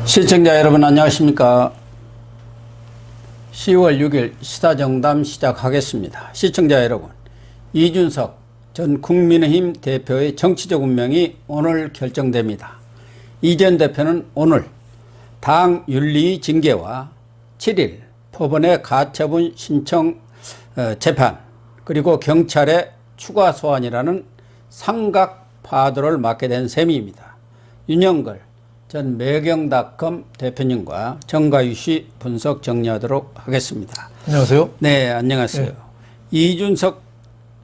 시청자 여러분 안녕하십니까. 10월 6일 시사정담 시작하겠습니다. 시청자 여러분, 이준석 전 국민의힘 대표의 정치적 운명이 오늘 결정됩니다. 이 전 대표는 오늘 당 윤리 징계와 7일 법원의 가처분 신청 재판 그리고 경찰의 추가 소환이라는 삼각 파도를 맞게 된 셈입니다. 윤영걸 전 매경닷컴 대표님과 정가유 씨 분석 정리하도록 하겠습니다. 안녕하세요. 네, 안녕하세요. 네. 이준석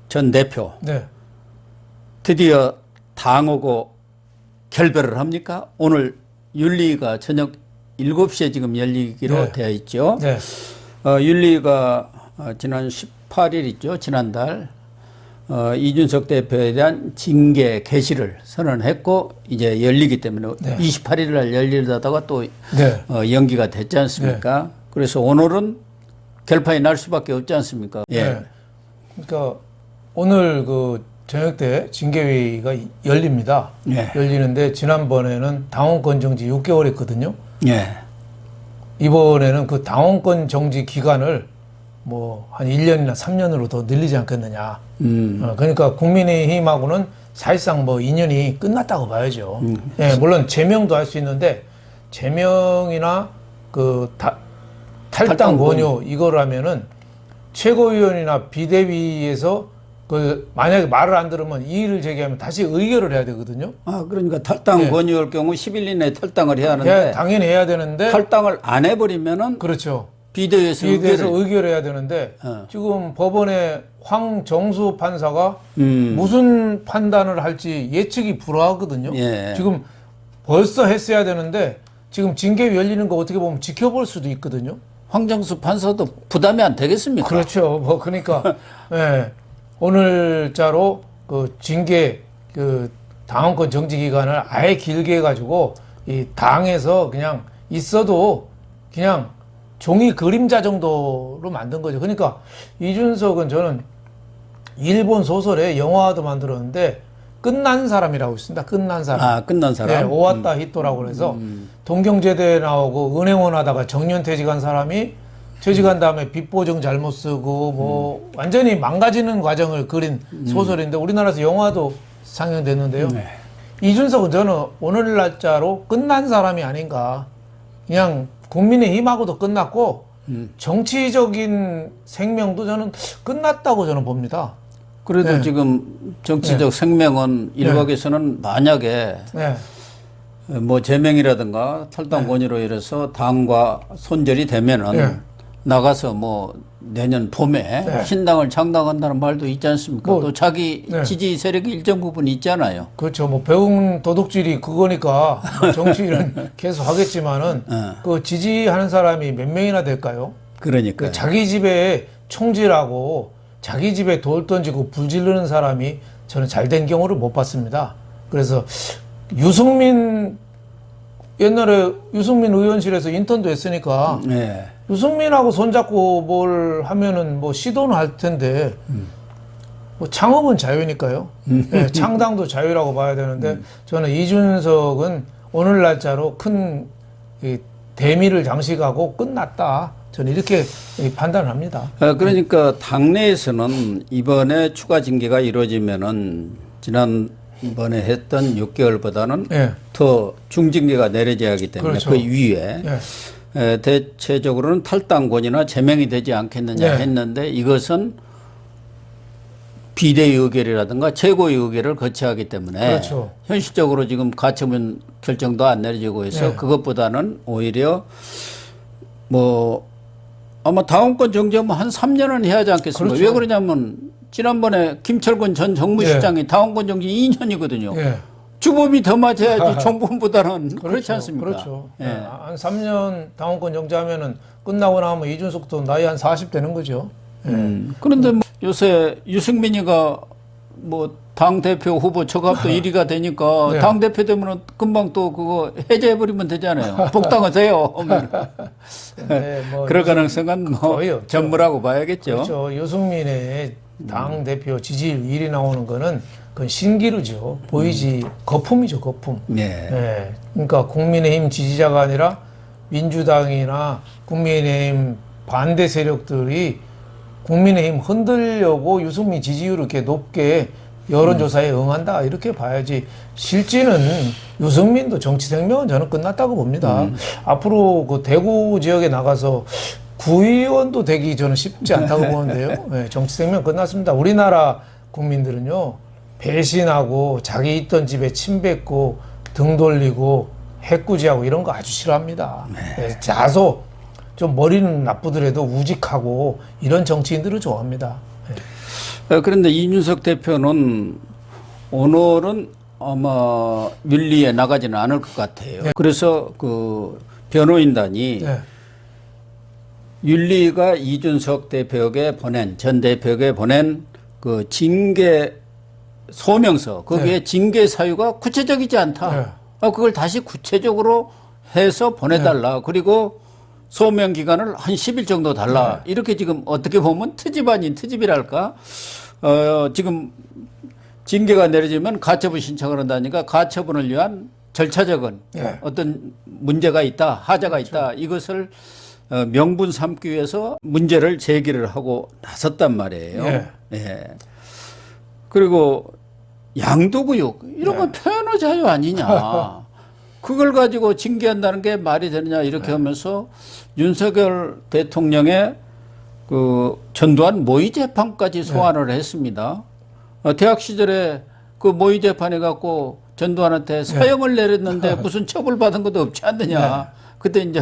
전 대표, 네. 드디어 당하고 결별을 합니까? 오늘 윤리가 저녁 7시에 지금 열리기로 네. 되어 있죠. 네. 윤리가 지난 18일 있죠. 지난달 이준석 대표에 대한 징계 개시를 선언했고 이제 열리기 때문에 네. 28일 날 열리다가 또 네. 연기가 됐지 않습니까? 그래서 오늘은 결판이 날 수밖에 없지 않습니까? 예. 네. 그러니까 오늘 그 저녁 때 징계회의가 열립니다. 예. 열리는데 지난번에는 당원권 정지 6개월 했거든요. 예. 이번에는 그 당원권 정지 기간을 뭐 한 1년이나 3년으로 더 늘리지 않겠느냐. 그러니까 국민의힘하고는 사실상 뭐 인연이 끝났다고 봐야죠. 예, 물론 제명도 할 수 있는데 제명이나 그 탈당 권유 이거라면은 최고위원이나 비대위에서 그 만약에 말을 안 들으면 이의를 제기하면 다시 의결을 해야 되거든요. 아, 그러니까 탈당 권유할 경우 10일 이내에 탈당을 해야 하는데 당연히 해야 되는데 탈당을 안 해버리면은 그렇죠. 비대위에서 의결해야 되는데 지금 법원의 황정수 판사가 무슨 판단을 할지 예측이 불허하거든요. 예. 지금 벌써 했어야 되는데 지금 징계 열리는 거 어떻게 보면 지켜볼 수도 있거든요. 황정수 판사도 부담이 안 되겠습니까? 그렇죠. 뭐 그러니까 예. 오늘자로 그 징계 그 당원권 정지 기간을 아예 길게 해가지고 이 당에서 그냥 있어도 그냥 종이 그림자 정도로 만든 거죠. 그러니까 이준석은 저는 일본 소설에 영화도 만들었는데 끝난 사람이라고 있습니다. 끝난 사람. 아, 끝난 사람? 네, 오와타 히토라고 그래서 동경제대에 나오고 은행원 하다가 정년퇴직한 사람이 퇴직한 다음에 빚보증 잘못 쓰고 뭐 완전히 망가지는 과정을 그린 소설인데 우리나라에서 영화도 상영됐는데요. 네. 이준석은 저는 오늘 날짜로 끝난 사람이 아닌가. 그냥 국민의힘하고도 끝났고 정치적인 생명도 저는 끝났다고 저는 봅니다. 그래도 네. 지금 정치적 생명은 일각에서는 만약에 네. 뭐 제명이라든가 탈당 권유로 인해서 당과 손절이 되면은 나가서 뭐 내년 봄에 신당을 창당한다는 말도 있지 않습니까? 뭐, 또 자기 지지 세력이 일정 부분 있잖아요. 그렇죠. 뭐 배운 도둑질이 그거니까 뭐 정치는 계속 하겠지만은 그 지지하는 사람이 몇 명이나 될까요? 그러니까 그 자기 집에 총질하고 자기 집에 돌 던지고 불 지르는 사람이 저는 잘된 경우를 못 봤습니다. 그래서 유승민 옛날에 유승민 의원실에서 인턴도 했으니까 네. 유승민하고 손잡고 뭘 하면은 뭐 시도는 할 텐데 뭐 창업은 자유니까요. 네, 창당도 자유라고 봐야 되는데 저는 이준석은 오늘 날짜로 큰 대미를 장식하고 끝났다. 저는 이렇게 판단을 합니다. 그러니까 당내에서는 이번에 추가 징계가 이루어지면은 지난번에 했던 6개월보다는 더 중징계가 내려져야 하기 때문에 그렇죠. 그 위에 대체적으로는 탈당권이나 제명이 되지 않겠느냐 했는데 이것은 비대위 의결이라든가 최고위 의결을 거쳐야 하기 때문에 그렇죠. 현실적으로 지금 가처분 결정도 안 내려지고 해서 그것보다는 오히려 뭐 아마 당원권 정지하면 한 3년은 해야 하지 않겠습니까? 그렇죠. 왜 그러냐면 지난번에 김철권 전 정무시장이 당원권 정지 2년이거든요. 주범이 더 맞아야지 정부보다는 그렇지 않습니까? 그렇죠. 한 3년 당원권 정지하면은 끝나고 나면 이준석도 나이 한 40 되는 거죠. 그런데 뭐 요새 유승민이가 뭐 당대표 후보 저값도 1위가 되니까 당대표 되면 금방 또 그거 해제해버리면 되잖아요. 복당하세요. 뭐 그럴 가능성은 뭐 전무라고 봐야겠죠. 그렇죠. 유승민의 당 대표 지지율 1위 나오는 거는 그건 신기루죠. 보이지 거품이죠, 거품. 네. 예. 그러니까 국민의힘 지지자가 아니라 민주당이나 국민의힘 반대 세력들이 국민의힘 흔들려고 유승민 지지율을 이렇게 높게 여론조사에 응한다 이렇게 봐야지, 실제는 유승민도 정치 생명은 저는 끝났다고 봅니다. 앞으로 그 대구 지역에 나가서 구의원도 되기 저는 쉽지 않다고 보는데요. 네, 정치 생명 끝났습니다. 우리나라 국민들은요, 배신하고 자기 있던 집에 침 뱉고 등 돌리고 해꾸지하고 이런 거 아주 싫어합니다. 네, 자소, 좀 머리는 나쁘더라도 우직하고 이런 정치인들을 좋아합니다. 네. 그런데 이준석 대표는 오늘은 아마 윤리에 나가지는 않을 것 같아요. 네. 그래서 그 변호인단이 네. 윤리가 이준석 대표에게 보낸, 전 대표에게 보낸 그 징계 소명서, 거기에 네. 징계 사유가 구체적이지 않다. 네. 그걸 다시 구체적으로 해서 보내달라. 그리고 소명 기간을 한 10일 정도 달라. 이렇게 지금 어떻게 보면 트집 아닌 트집이랄까. 지금 징계가 내려지면 가처분 신청을 한다니까 가처분을 위한 절차적인 어떤 문제가 있다, 하자가 있다. 이것을 명분 삼기 위해서 문제를 제기를 하고 나섰단 말이에요. 예. 그리고 양도구역 이런 건 표현의 자유 아니냐. 그걸 가지고 징계한다는 게 말이 되느냐 이렇게 하면서 윤석열 대통령의 그 전두환 모의 재판까지 소환을 했습니다. 대학 시절에 그 모의 재판해 갖고 전두환한테 사형을 내렸는데 무슨 처벌받은 것도 없지 않느냐. 그때 이제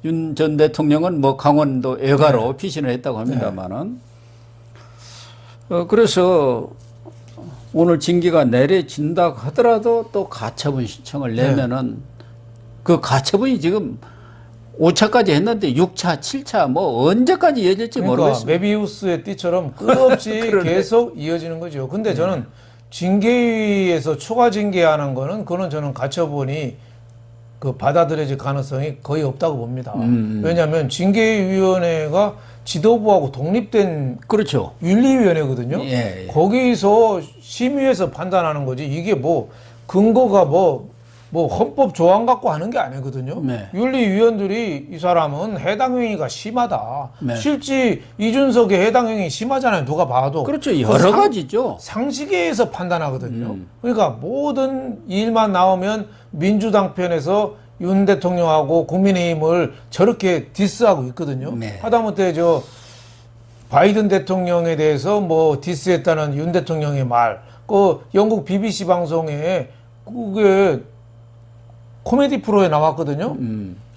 윤 전 대통령은 뭐 강원도 애가로 피신을 했다고 합니다만은. 그래서 오늘 징계가 내려진다 하더라도 또 가처분 신청을 내면은 그 가처분이 지금 5차까지 했는데 6차, 7차 뭐 언제까지 이어질지 그러니까 모르겠습니다. 메비우스의 띠처럼 끝없이 계속 이어지는 거죠. 근데 저는 징계위에서 추가 징계하는 거는 그거는 저는 가처분이 그 받아들여질 가능성이 거의 없다고 봅니다. 왜냐하면 징계위원회가 지도부하고 독립된 그렇죠. 윤리위원회거든요. 예. 거기서 심의해서 판단하는 거지. 이게 뭐 근거가 뭐 헌법 조항 갖고 하는 게 아니거든요. 네. 윤리위원들이 이 사람은 해당 행위가 심하다. 네. 실제 이준석의 해당 행위 심하잖아요. 누가 봐도. 그렇죠. 여러 가지죠. 상식에 의해서 판단하거든요. 그러니까 모든 일만 나오면 민주당 편에서 윤 대통령하고 국민의힘을 저렇게 디스하고 있거든요. 네. 하다못해 저 바이든 대통령에 대해서 뭐 디스했다는 윤 대통령의 말, 그 영국 BBC 방송에 그게 코미디 프로에 나왔거든요.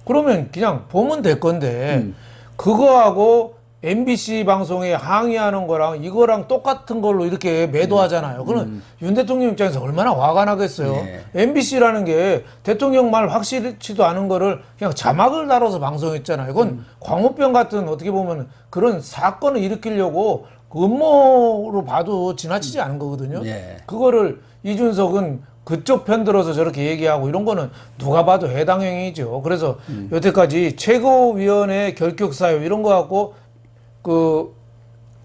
그러면 그냥 보면 될 건데 그거하고 MBC 방송에 항의하는 거랑 이거랑 똑같은 걸로 이렇게 매도하잖아요. 그럼 윤 대통령 입장에서 얼마나 화가 나겠어요. 네. MBC라는 게 대통령 말 확실치도 않은 거를 그냥 자막을 달아서 방송했잖아요. 그건 광우병 같은 어떻게 보면 그런 사건을 일으키려고 음모로 봐도 지나치지 않은 거거든요. 네. 그거를 이준석은 그쪽 편 들어서 저렇게 얘기하고 이런 거는 누가 봐도 해당 행위죠. 그래서 여태까지 최고위원회 결격사유 이런 거 갖고 그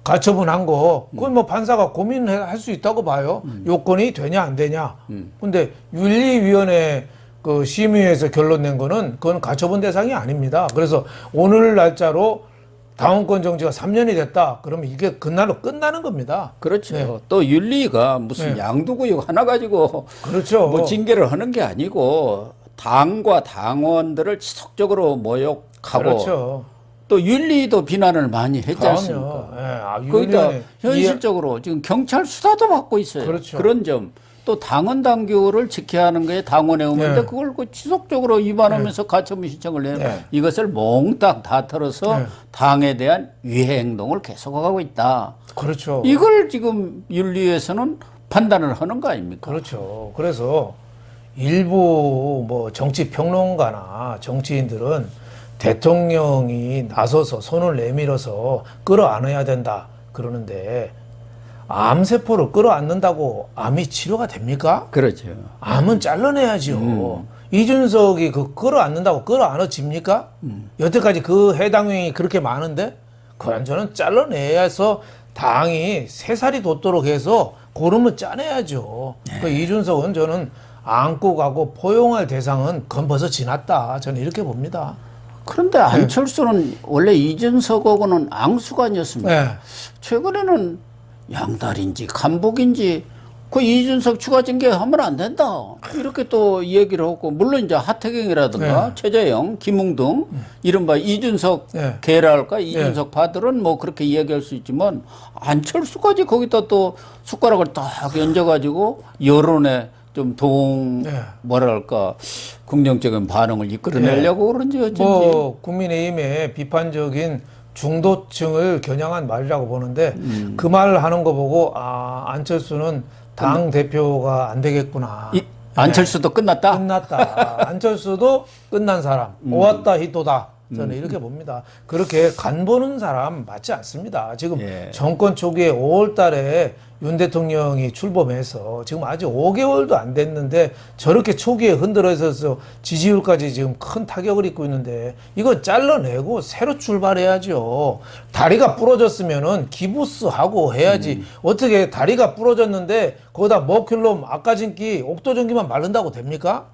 가처분한 거 그건 뭐 판사가 고민할 수 있다고 봐요. 요건이 되냐 안 되냐. 근데 윤리위원회 그 심의에서 결론 낸 거는 그건 가처분 대상이 아닙니다. 그래서 오늘 날짜로 당원권 정지가 3년이 됐다. 그러면 이게 그날로 끝나는 겁니다. 그렇죠. 네. 또 윤리가 무슨 네. 양도구역 하나 가지고 그렇죠. 뭐 징계를 하는 게 아니고 당과 당원들을 지속적으로 모욕하고 그렇죠. 또 윤리도 비난을 많이 했지 않습니까? 예, 아, 거기다 윤리위원회 현실적으로 지금 경찰 수사도 받고 있어요. 그렇죠. 그런 점. 또 당원 당규를 지켜야 하는 게 당원의 의무인데 네. 그걸 그 지속적으로 위반하면서 가처분 신청을 내는 네. 이것을 몽땅 다 털어서 네. 당에 대한 위해 행동을 계속하고 있다. 그렇죠. 이걸 지금 윤리에서는 판단을 하는 거 아닙니까? 그렇죠. 그래서 일부 뭐 정치 평론가나 정치인들은 대통령이 나서서 손을 내밀어서 끌어안아야 된다 그러는데 암세포를 끌어안는다고 암이 치료가 됩니까? 그렇죠. 암은 잘라내야죠. 이준석이 그 끌어안는다고 끌어안아집니까? 여태까지 그 해당 행위 그렇게 많은데 그건 저는 잘라내서 당이 새살이 돋도록 해서 고름을 짜내야죠. 그 이준석은 저는 안고 가고 포용할 대상은 건버서 지났다. 저는 이렇게 봅니다. 그런데 안철수는 원래 이준석하고는 앙수관이었습니다. 네. 최근에는 양다리인지 간복인지 그 이준석 추가 징계하면 안 된다. 이렇게 또 얘기를 하고 물론 이제 하태경이라든가 최재형, 김웅 이른바 이준석 네. 계랄까 이준석 파들은 뭐 그렇게 이야기할 수 있지만 안철수까지 거기다 또 숟가락을 딱 얹어가지고 여론에 좀 뭐랄까 긍정적인 반응을 이끌어내려고 그런지 어쩐지. 뭐 국민의힘의 비판적인 중도층을 겨냥한 말이라고 보는데 그 말을 하는 거 보고 아 안철수는 당 대표가 안 되겠구나. 안철수도 끝났다. 끝났다. 안철수도 끝난 사람. 오왔다 히토다. 저는 이렇게 봅니다. 그렇게 간 보는 사람 맞지 않습니다. 지금 정권 초기에 5월 달에 윤 대통령이 출범해서 지금 아직 5개월도 안 됐는데 저렇게 초기에 흔들어 있어서 지지율까지 지금 큰 타격을 입고 있는데 이거 잘라내고 새로 출발해야죠. 다리가 부러졌으면은 기부스 하고 해야지. 어떻게 다리가 부러졌는데 거기다 머큘럼, 악가진기, 옥도전기만 마른다고 됩니까?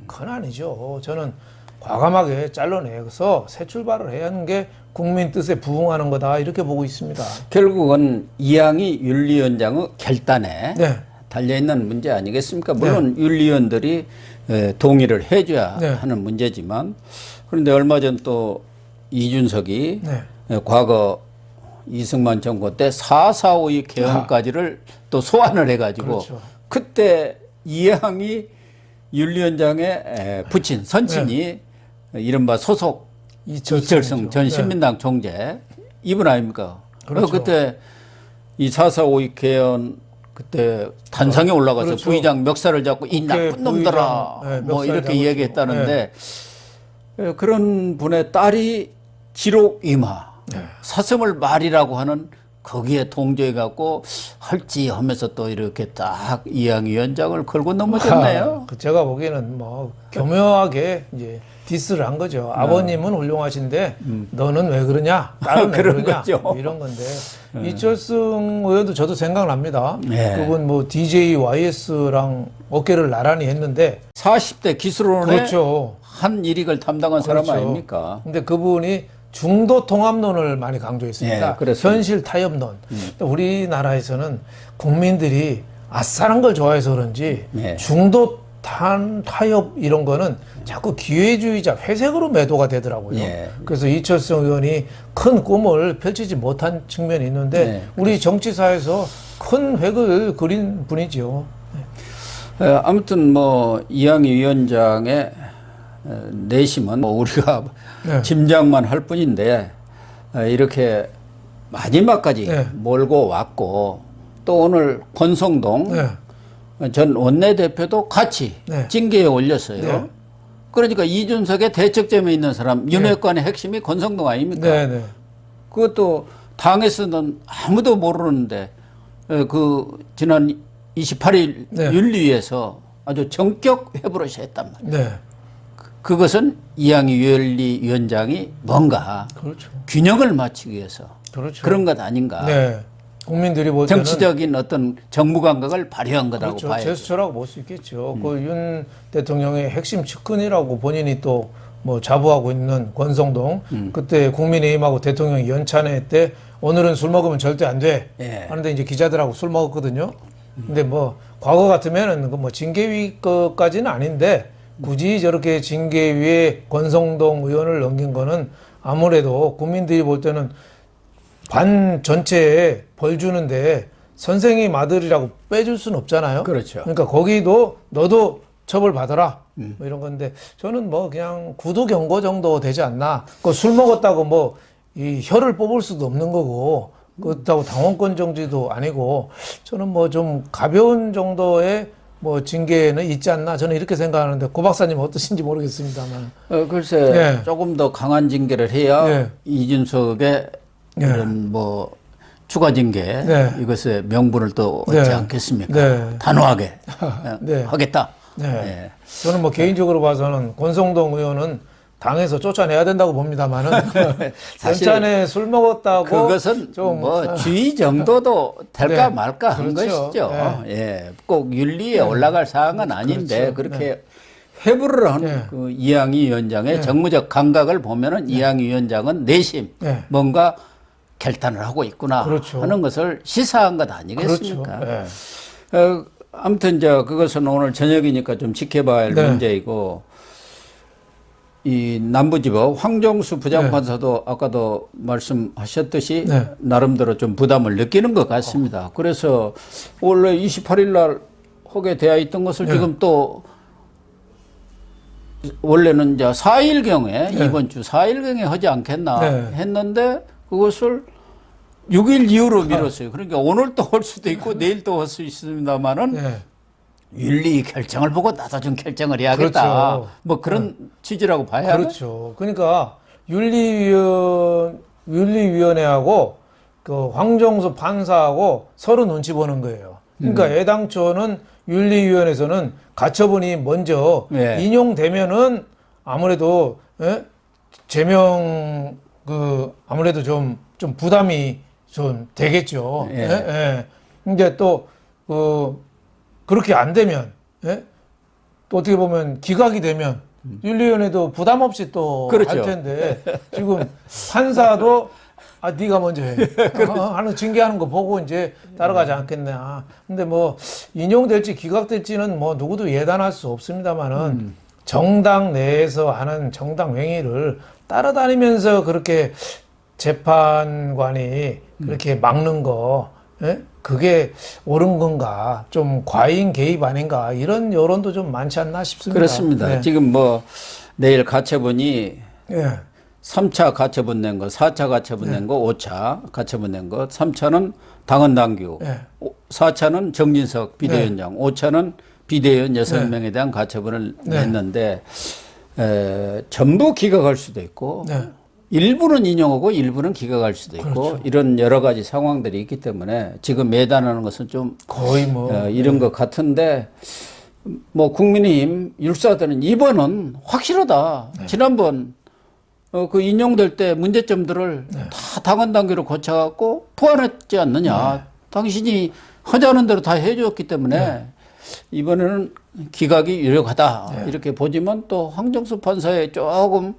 그건 아니죠. 저는 과감하게 잘라내서 새 출발을 해야 하는 게 국민 뜻에 부응하는 거다 이렇게 보고 있습니다. 결국은 이양희 윤리위원장의 결단에 네. 달려있는 문제 아니겠습니까? 물론 윤리위원들이 동의를 해줘야 하는 문제지만 그런데 얼마 전 또 이준석이 과거 이승만 정권 때 4.4.5의 개헌까지를 또 소환을 해가지고 그렇죠. 그때 이양희 윤리위원장의 부친 선친이 이른바 소속 이철성 전 신민당 총재 이분 아닙니까? 그렇죠. 그때 이 4.4.5 개헌 그때 단상에 올라가서 그렇죠. 부의장 멱살을 잡고 이 나쁜 놈들아 뭐 이렇게 얘기했다는데 그런 분의 딸이 지록 이마 사슴을 말이라고 하는 거기에 동조해 갖고 할지 하면서 또 이렇게 딱 이양희 위원장을 걸고 넘어졌네요. 제가 보기에는 뭐 교묘하게 이제 디스를 한 거죠. 아버님은 훌륭하신데 너는 왜 그러냐? 딸은 왜 그런 그러냐? 거죠. 뭐 이런 건데 이철승 의원도 저도 생각납니다. 그분 뭐 DJ YS랑 어깨를 나란히 했는데 40대 기술원의 그렇죠. 한 일익을 담당한 사람 그렇죠. 아닙니까? 근데 그분이 중도 통합론을 많이 강조했습니다. 현실 타협론. 우리나라에서는 국민들이 아싸란 걸 좋아해서 그런지 중도 타협 이런 거는 자꾸 기회주의자 회색으로 매도가 되더라고요. 그래서 이철성 의원이 큰 꿈을 펼치지 못한 측면이 있는데 우리 정치사에서 큰 획을 그린 분이죠. 아무튼 뭐 이양희 위원장의 내심은 뭐 우리가 짐작만 할 뿐인데 이렇게 마지막까지 몰고 왔고 또 오늘 권성동 전 원내대표도 같이 징계에 올렸어요. 그러니까 이준석의 대척점에 있는 사람 윤핵관의 핵심이 권성동 아닙니까? 그것도 당에서는 아무도 모르는데 그 지난 28일 윤리위에서 아주 전격 회부를 했단 말이에요. 그것은 이양희 윤리위원장이 뭔가 균형을 맞추기 위해서 그런 것 아닌가. 국민들이 볼 때는 정치적인 어떤 정무 감각을 발휘한 거라고 봐야죠. 제스처라고 볼 수 있겠죠. 그 윤 대통령의 핵심 측근이라고 본인이 또 뭐 자부하고 있는 권성동 그때 국민의힘하고 대통령이 연찬회 때 오늘은 술 먹으면 절대 안 돼 하는데 이제 기자들하고 술 먹었거든요. 근데 뭐 과거 같으면은 뭐 징계위 것까지는 아닌데 굳이 저렇게 징계위에 권성동 의원을 넘긴 거는 아무래도 국민들이 볼 때는 반 전체에 벌 주는데 선생님 아들이라고 빼줄 수는 없잖아요. 그렇죠. 그러니까 거기도 너도 처벌 받아라. 뭐 이런 건데 저는 뭐 그냥 구두 경고 정도 되지 않나. 그 술 먹었다고 뭐 이 혀를 뽑을 수도 없는 거고 그렇다고 당원권 정지도 아니고 저는 뭐 좀 가벼운 정도의 뭐 징계는 있지 않나 저는 이렇게 생각하는데 고 박사님 어떠신지 모르겠습니다만. 글쎄 조금 더 강한 징계를 해야 이준석의 이런 뭐 추가 징계 이것의 명분을 또 얻지 않겠습니까? 단호하게 하겠다. 저는 뭐 개인적으로 봐서는 권성동 의원은 당에서 쫓아내야 된다고 봅니다만은 사실 연찬에 술 먹었다고 그것은 좀 뭐 주의 정도도 될까 네. 말까 한 그렇죠. 것이죠. 예, 꼭 윤리에 올라갈 사항은 아닌데 그렇죠. 그렇게 회부를 한 네. 그 이항희 위원장의 정무적 감각을 보면은 이항희 위원장은 내심 네. 뭔가 결단을 하고 있구나 그렇죠. 하는 것을 시사한 것 아니겠습니까? 그렇죠. 네. 아무튼 이제 그것은 오늘 저녁이니까 좀 지켜봐야 할 네. 문제이고 이 남부지법 황정수 부장판사도 아까도 말씀하셨듯이 네. 나름대로 좀 부담을 느끼는 것 같습니다. 그래서 원래 28일 날 하게 되어 있던 것을 네. 지금 또 원래는 이제 4일경에 이번 주 4일경에 하지 않겠나 네. 했는데 그것을 6일 이후로 미뤘어요. 그러니까 오늘 또 할 수도 있고 내일 또 할 수 있습니다만은 네. 윤리 결정을 보고 나도 좀 결정을 해야겠다. 그렇죠. 뭐 그런 취지라고 봐야 하나? 그렇죠. 그러니까 윤리위원회하고 그 황정수 판사하고 서로 눈치 보는 거예요. 그러니까 애당초는 윤리위원회에서는 가처분이 먼저 네. 인용되면은 아무래도 제명 그 아무래도 좀 부담이 좀 되겠죠. 예. 예. 근데 또 그렇게 안 되면 또 어떻게 보면 기각이 되면 윤리위원회도 부담 없이 또 할 그렇죠. 텐데 지금 판사도 네가 먼저 해 하는 징계하는 거 보고 이제 따라가지 않겠냐. 근데 뭐 인용될지 기각될지는 뭐 누구도 예단할 수 없습니다만은 정당 내에서 하는 정당 행위를 따라다니면서 그렇게 재판관이 그렇게 막는 거 그게 옳은 건가, 좀 과잉 개입 아닌가 이런 여론도 좀 많지 않나 싶습니다. 그렇습니다. 네. 지금 뭐 내일 가처분이 예. 3차 가처분 낸 거, 4차 가처분 낸 거, 5차 가처분 낸 거, 3차는 당헌당규, 네. 4차는 정진석 비대위원장, 5차는 비대위원 6명에 대한 가처분을 네. 냈는데 전부 기각할 수도 있고 네. 일부는 인용하고 일부는 기각할 수도 있고 그렇죠. 이런 여러 가지 상황들이 있기 때문에 지금 매단하는 것은 좀 거의 뭐 이런 것 같은데 뭐 국민의힘 율사들은 이번은 확실하다. 지난번 그 인용될 때 문제점들을 다 당헌 당규로 고쳐갖고 포함했지 않느냐. 당신이 하자는 대로 다 해줬기 때문에 이번에는 기각이 유력하다. 이렇게 보지만 또 황정수 판사의 조금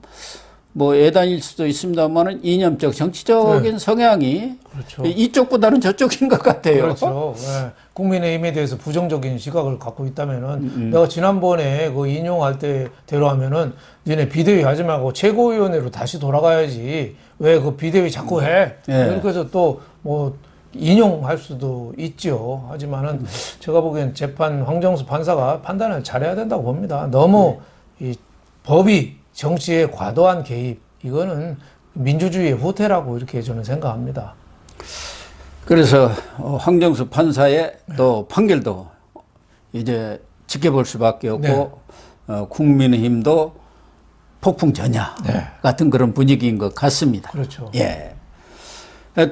뭐 예단일 수도 있습니다만은 이념적 정치적인 성향이 그렇죠. 이쪽보다는 저쪽인 것 같아요. 그렇죠. 예. 국민의힘에 대해서 부정적인 시각을 갖고 있다면은 내가 지난번에 그 인용할 때대로 하면은 니네 비대위 하지 말고 최고위원회로 다시 돌아가야지 왜 그 비대위 자꾸 해? 이렇게 해서 또 뭐 인용할 수도 있죠. 하지만은 제가 보기엔 재판 황정수 판사가 판단을 잘해야 된다고 봅니다. 너무 이 법이 정치에 과도한 개입 이거는 민주주의의 후퇴라고 이렇게 저는 생각합니다. 그래서 황정수 판사의 또 판결도 이제 지켜볼 수밖에 없고 국민의힘도 폭풍 전야 같은 그런 분위기인 것 같습니다. 그렇죠. 예.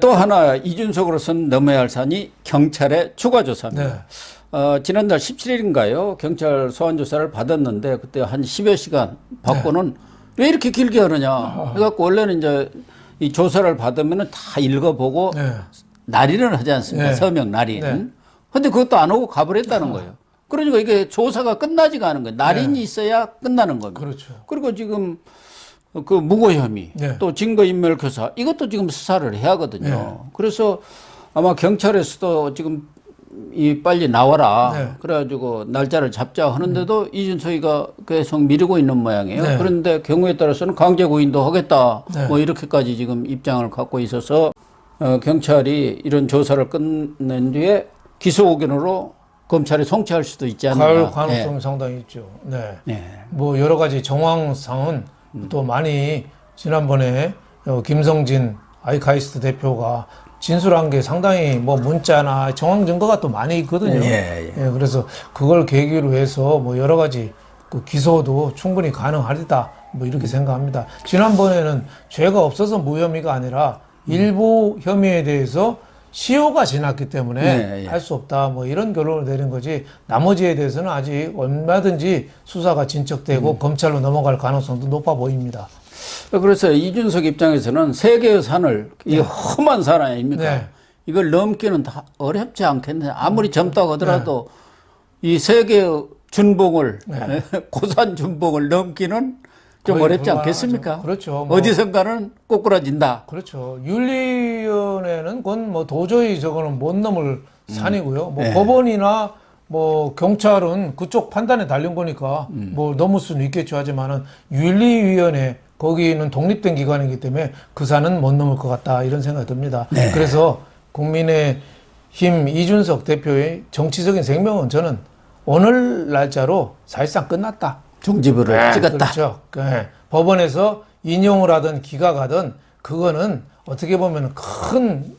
또 하나 이준석으로서는 넘어야 할 산이 경찰의 추가 조사입니다. 지난달 17일인가요? 경찰 소환 조사를 받았는데 그때 한 10여 시간 받고는 왜 이렇게 길게 하느냐. 그래갖고 원래는 이제 이 조사를 받으면 다 읽어보고 날인을 하지 않습니까? 서명 날인. 근데 그것도 안 하고 가버렸다는 거예요. 그러니까 이게 조사가 끝나지가 않은 거예요. 날인이 있어야 끝나는 겁니다. 그렇죠. 그리고 지금 그 무고 혐의, 또 증거인멸 교사 이것도 지금 수사를 해야 하거든요. 그래서 아마 경찰에서도 지금 이 빨리 나와라. 그래가지고 날짜를 잡자 하는데도 이준석이가 계속 미루고 있는 모양이에요. 그런데 경우에 따라서는 강제 구인도 하겠다. 뭐 이렇게까지 지금 입장을 갖고 있어서 경찰이 이런 조사를 끝낸 뒤에 기소 의견으로 검찰에 송치할 수도 있지 않나. 갈 가능성이 상당히 있죠. 뭐 여러 가지 정황상은 또 많이 지난번에 김성진 아이카이스트 대표가 진술한 게 상당히 뭐 문자나 정황 증거가 또 많이 있거든요. 그래서 그걸 계기로 해서 뭐 여러 가지 그 기소도 충분히 가능하리다. 뭐 이렇게 생각합니다. 지난번에는 죄가 없어서 무혐의가 아니라 일부 혐의에 대해서 시효가 지났기 때문에 네, 예. 할 수 없다. 뭐 이런 결론을 내린 거지. 나머지에 대해서는 아직 얼마든지 수사가 진척되고 검찰로 넘어갈 가능성도 높아 보입니다. 그래서 이준석 입장에서는 세계의 산을 이 험한 산 아닙니까? 네. 이걸 넘기는 다 어렵지 않겠네. 아무리 젊다고 하더라도 이 세계의 준봉을 고산 준봉을 넘기는 좀 거의 어렵지 불가능하죠. 않겠습니까? 그렇죠. 뭐. 어디선가는 꼬꾸라진다. 그렇죠. 윤리위원회는 그건 뭐 도저히 저거는 못 넘을 산이고요. 뭐 네. 법원이나 뭐 경찰은 그쪽 판단에 달린 거니까 뭐 넘을 수는 있겠죠. 하지만은 윤리위원회 거기는 독립된 기관이기 때문에 그 산은 못 넘을 것 같다 이런 생각이 듭니다. 네. 그래서 국민의힘 이준석 대표의 정치적인 생명은 저는 오늘 날짜로 사실상 끝났다. 종지부를 찍었다. 그렇죠. 네. 법원에서 인용을 하든 기각하든 그거는 어떻게 보면 큰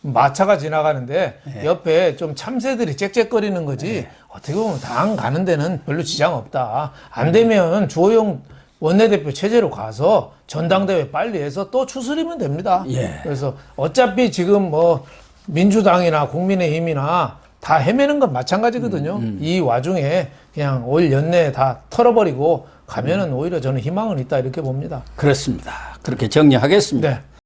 마차가 지나가는데 옆에 좀 참새들이 짹짹거리는 거지 어떻게 보면 당 가는 데는 별로 지장 없다. 안 되면 주호영 원내대표 체제로 가서 전당대회 빨리 해서 또 추스리면 됩니다. 예. 그래서 어차피 지금 뭐 민주당이나 국민의힘이나 다 헤매는 건 마찬가지거든요. 이 와중에 그냥 올 연내에 다 털어버리고 가면은 오히려 저는 희망은 있다 이렇게 봅니다. 그렇습니다. 그렇게 정리하겠습니다. 네.